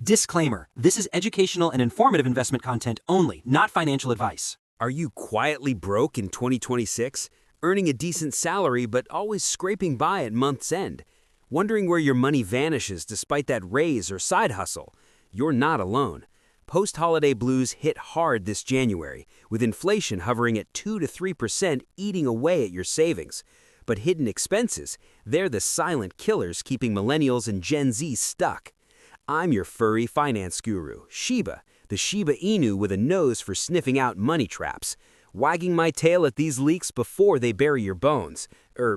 Disclaimer: this is educational and informative investment content only, not financial advice. Are you quietly broke in 2026? Earning a decent salary but always scraping by at month's end? Wondering where your money vanishes despite that raise or side hustle? You're not alone. Post-holiday blues hit hard this January, with inflation hovering at 2 to 3% eating away at your savings. But hidden expenses, they're the silent killers keeping millennials and Gen Z stuck. I'm your furry finance guru, Shiba, the Shiba Inu with a nose for sniffing out money traps, wagging my tail at these leaks before they bury your bones,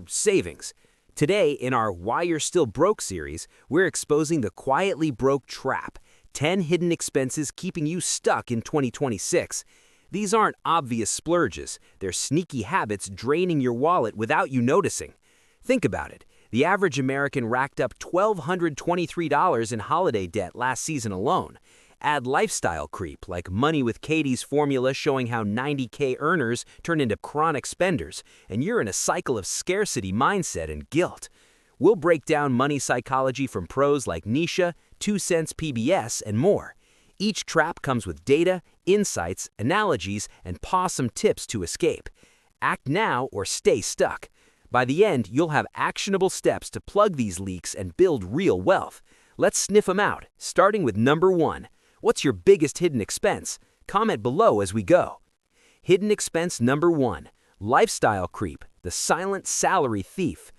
savings. Today, in our Why You're Still Broke series, we're exposing the quietly broke trap, 10 hidden expenses keeping you stuck in 2026. These aren't obvious splurges, they're sneaky habits draining your wallet without you noticing. Think about it. The average American racked up $1,223 in holiday debt last season alone. Add lifestyle creep, like Money with Katie's formula showing how 90K earners turn into chronic spenders, and you're in a cycle of scarcity mindset and guilt. We'll break down money psychology from pros like Nischa, 2 Cents PBS, and more. Each trap comes with data, insights, analogies, and paw-some tips to escape. Act now or stay stuck. By the end, you'll have actionable steps to plug these leaks and build real wealth. Let's sniff them out, starting with number 1. What's your biggest hidden expense? Comment below as we go. Hidden expense number 1. Lifestyle creep, the silent salary thief.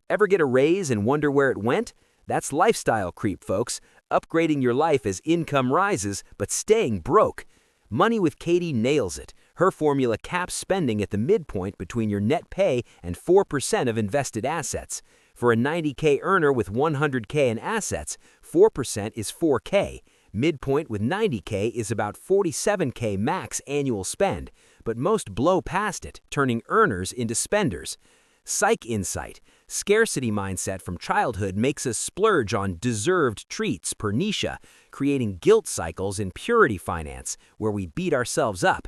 Ever get a raise and wonder where it went? That's lifestyle creep, folks. Upgrading your life as income rises, but staying broke. Money with Katie nails it. Her formula caps spending at the midpoint between your net pay and 4% of invested assets. For a 90K earner with 100K in assets, 4% is 4K. Midpoint with 90K is about 47K max annual spend, but most blow past it, turning earners into spenders. Psych insight. Scarcity mindset from childhood makes us splurge on deserved treats per Nischa, creating guilt cycles in purity finance, where we beat ourselves up.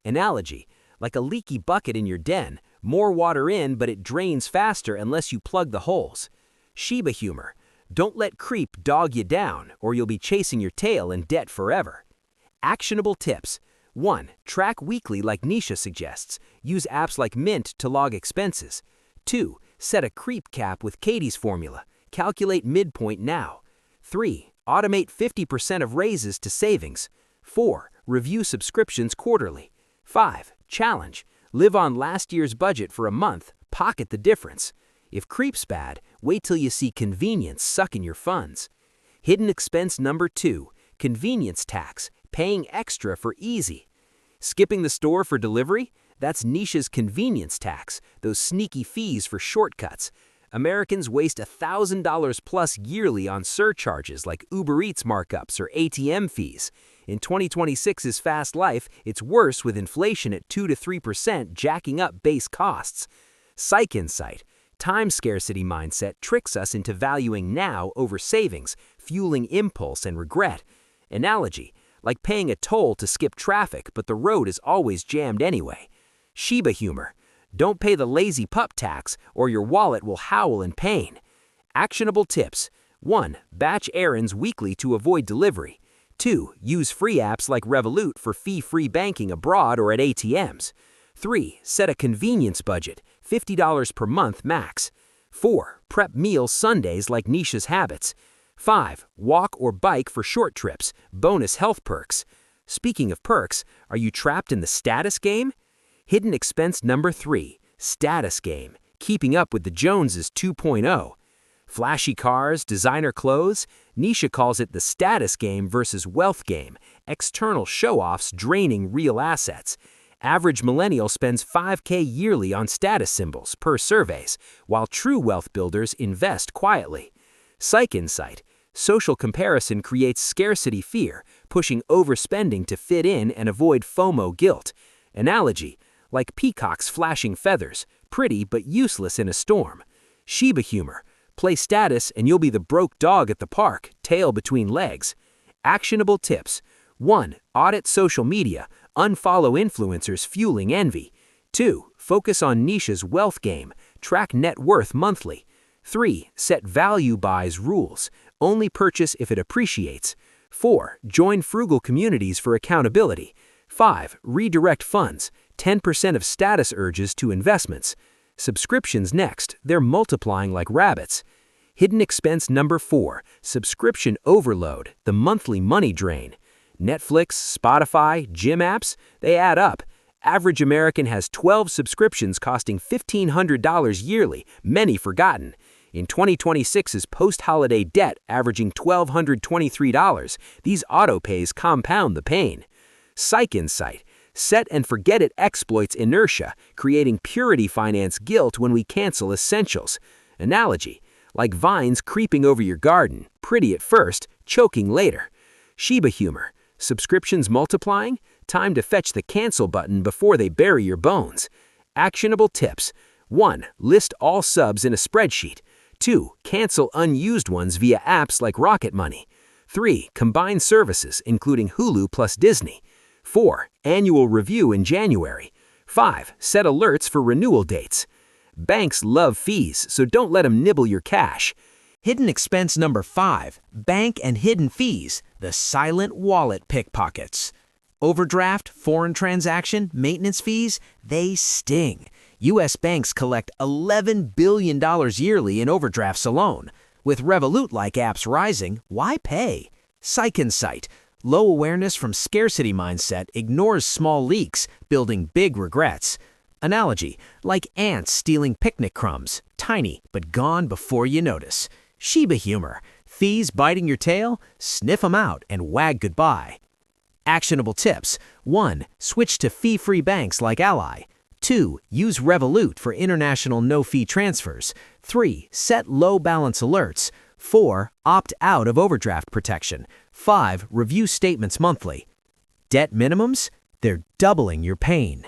Analogy. Like a leaky bucket in your den, more water in but it drains faster unless you plug the holes. Shiba humor. Don't let creep dog you down, or you'll be chasing your tail in debt forever. Actionable tips. 1. Track weekly like Nischa suggests. Use apps like Mint to log expenses. 2. Set a creep cap with Katie's formula. Calculate midpoint now. 3. Automate 50% of raises to savings. 4. Review subscriptions quarterly. 5. Challenge. Live on last year's budget for a month, pocket the difference. If creep's bad, wait till you see convenience sucking your funds. Hidden expense number 2. Convenience tax, paying extra for easy. Skipping the store for delivery? That's Nischa's convenience tax, those sneaky fees for shortcuts. Americans waste $1,000 plus yearly on surcharges like Uber Eats markups or ATM fees. In 2026's fast life, it's worse with inflation at 2 to 3% jacking up base costs. Psych insight. Time scarcity mindset tricks us into valuing now over savings, fueling impulse and regret. Analogy. Like paying a toll to skip traffic, but the road is always jammed anyway. Shiba humor. Don't pay the lazy pup tax, or your wallet will howl in pain. Actionable tips. 1. Batch errands weekly to avoid delivery. 2. Use free apps like Revolut for fee-free banking abroad or at ATMs. 3. Set a convenience budget, $50 per month max. 4. Prep meals Sundays like Nischa's habits. 5. Walk or bike for short trips, bonus health perks. Speaking of perks, are you trapped in the status game? Hidden expense number 3. Status game, keeping up with the Joneses 2.0. Flashy cars, designer clothes? Nischa calls it the status game versus wealth game, external show-offs draining real assets. Average millennial spends $5K yearly on status symbols per surveys, while true wealth builders invest quietly. Psych insight. Social comparison creates scarcity fear, pushing overspending to fit in and avoid FOMO guilt. Analogy. Like peacocks flashing feathers, pretty but useless in a storm. Shiba humor. Play status and you'll be the broke dog at the park, tail between legs. Actionable tips. 1. Audit social media. Unfollow influencers fueling envy. 2. Focus on Nischa's wealth game. Track net worth monthly. 3. Set value buys rules. Only purchase if it appreciates. 4. Join frugal communities for accountability. 5. Redirect funds, 10% of status urges to investments. Subscriptions next, they're multiplying like rabbits. Hidden expense number 4, subscription overload, the monthly money drain. Netflix, Spotify, gym apps, they add up. Average American has 12 subscriptions costing $1,500 yearly, many forgotten. In 2026's post-holiday debt averaging $1,223, these autopays compound the pain. Psych Insight. Set and forget it exploits inertia, creating purity finance guilt when we cancel essentials. Analogy. Like vines creeping over your garden, pretty at first, choking later. Shiba humor. Subscriptions multiplying? Time to fetch the cancel button before they bury your bones. Actionable tips. 1. List all subs in a spreadsheet. 2. Cancel unused ones via apps like Rocket Money. 3. Combine services, including Hulu plus Disney. 4. Annual review in January. 5. Set alerts for renewal dates. Banks love fees, so don't let them nibble your cash. Hidden expense number 5, bank and hidden fees, the silent wallet pickpockets. Overdraft, foreign transaction, maintenance fees, they sting. U.S. banks collect $11 billion yearly in overdrafts alone. With Revolut-like apps rising, why pay? Psych Insight. Low awareness from scarcity mindset ignores small leaks, building big regrets. Analogy, like ants stealing picnic crumbs, tiny but gone before you notice. Shiba humor, fees biting your tail, sniff 'em out and wag goodbye. Actionable tips. 1. Switch to fee-free banks like Ally. 2. Use Revolut for international no-fee transfers. 3. Set low balance alerts. 4. Opt out of overdraft protection. 5. Review statements monthly. Debt minimums? They're doubling your pain.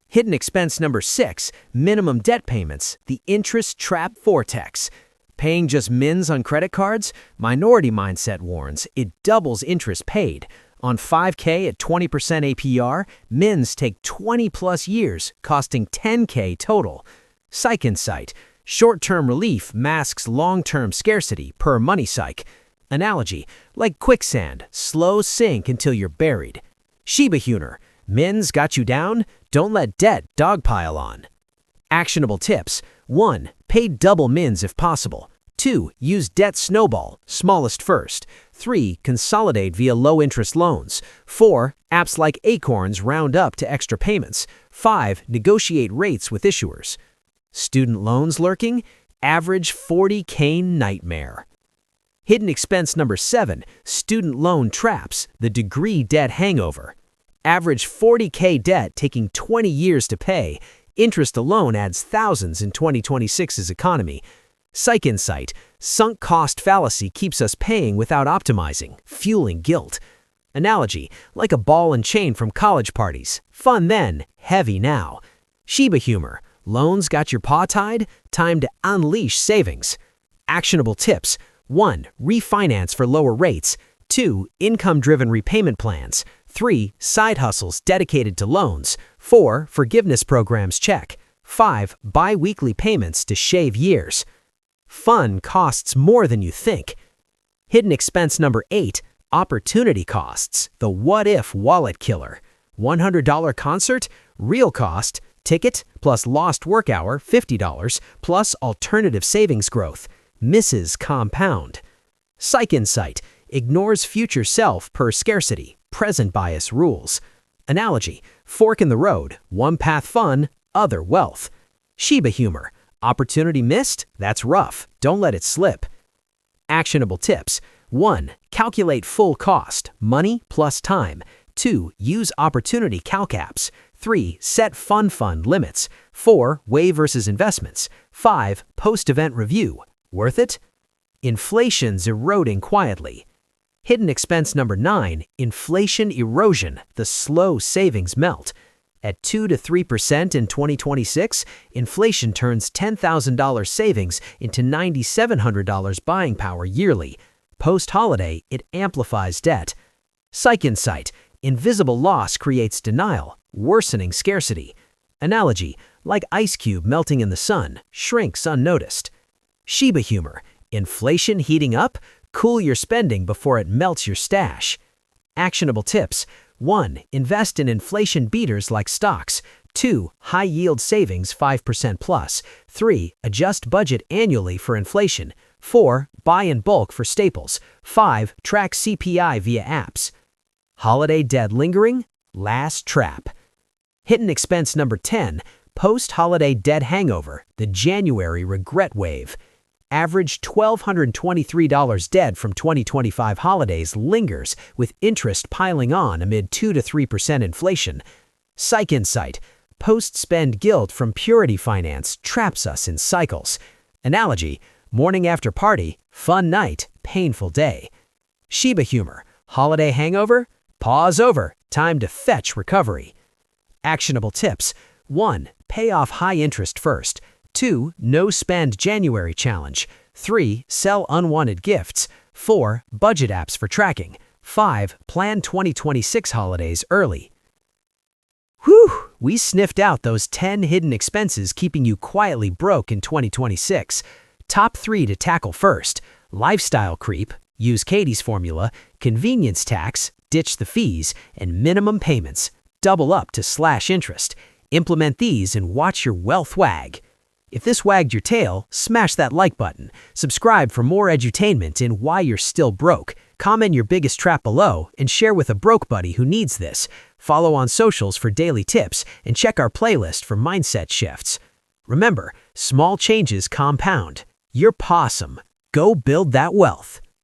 Hidden expense number 6, minimum debt payments, the interest trap vortex. Paying just mins on credit cards? Minority Mindset warns it doubles interest paid. On $5K at 20% APR, mins take 20-plus years, costing $10K total. Psych Insight. Short-term relief masks long-term scarcity per Money Psych. Analogy, like quicksand, slow sink until you're buried. Shiba humor. Mins got you down? Don't let debt dogpile on. Actionable tips. 1. Pay double mins if possible. 2. Use debt snowball, smallest first. 3. Consolidate via low-interest loans. 4. Apps like Acorns round up to extra payments. 5. Negotiate rates with issuers. Student loans lurking? Average $40K nightmare. Hidden expense number 7, student loan traps, the degree debt hangover. Average $40K debt taking 20 years to pay. Interest alone adds thousands in 2026's economy. Psych Insight. Sunk cost fallacy keeps us paying without optimizing, fueling guilt. Analogy, like a ball and chain from college parties. Fun then, heavy now. Shiba humor. Loans got your paw tied? Time to unleash savings. Actionable tips. 1. Refinance for lower rates. 2. Income-driven repayment plans. 3. Side hustles dedicated to loans. 4. Forgiveness programs check. 5. Bi-weekly payments to shave years. Fun costs more than you think. Hidden expense number 8. Opportunity costs, the what-if wallet killer. $100 concert? Real cost. Ticket plus lost work hour, $50, plus alternative savings growth. Misses compound. Psych Insight. Ignores future self per scarcity. Present bias rules. Analogy. Fork in the road. One path fun, other wealth. Shiba humor. Opportunity missed? That's rough. Don't let it slip. Actionable tips. 1. Calculate full cost, money plus time. 2. Use opportunity calc apps. 3. Set fund limits. 4. Weigh versus investments. 5. Post-event review. Worth it? Inflation's eroding quietly. Hidden expense number 9, inflation erosion, the slow savings melt. At 2 to 3% in 2026, inflation turns $10,000 savings into $9,700 buying power yearly. Post-holiday, it amplifies debt. Psych Insight. Invisible loss creates denial, worsening scarcity. Analogy, like ice cube melting in the sun, shrinks unnoticed. Shiba humor. Inflation heating up? Cool your spending before it melts your stash. Actionable tips. 1. Invest in inflation beaters like stocks. 2. High-yield savings 5% plus. 3. Adjust budget annually for inflation. 4. Buy in bulk for staples. 5. Track CPI via apps. Holiday debt lingering? Last trap. Hidden expense number 10. Post-holiday debt hangover, the January regret wave. Average $1,223 dead from 2025 holidays lingers with interest piling on amid 2 to 3% inflation. Psych insight. Post-spend guilt from purity finance traps us in cycles. Analogy. Morning after party, fun night, painful day. Shiba humor. Holiday hangover? Pause over. Time to fetch recovery. Actionable tips. 1. Pay off high interest first. 2. No spend January challenge. 3. Sell unwanted gifts. 4. Budget apps for tracking. 5. Plan 2026 holidays early. Whew! We sniffed out those 10 hidden expenses keeping you quietly broke in 2026. Top 3 to tackle first. Lifestyle creep, use Katie's formula, convenience tax, ditch the fees, and minimum payments, double up to slash interest. Implement these and watch your wealth wag. If this wagged your tail, smash that like button. Subscribe for more edutainment in why you're still broke. Comment your biggest trap below and share with a broke buddy who needs this. Follow on socials for daily tips and check our playlist for mindset shifts. Remember, small changes compound. You're paw-some. Go build that wealth.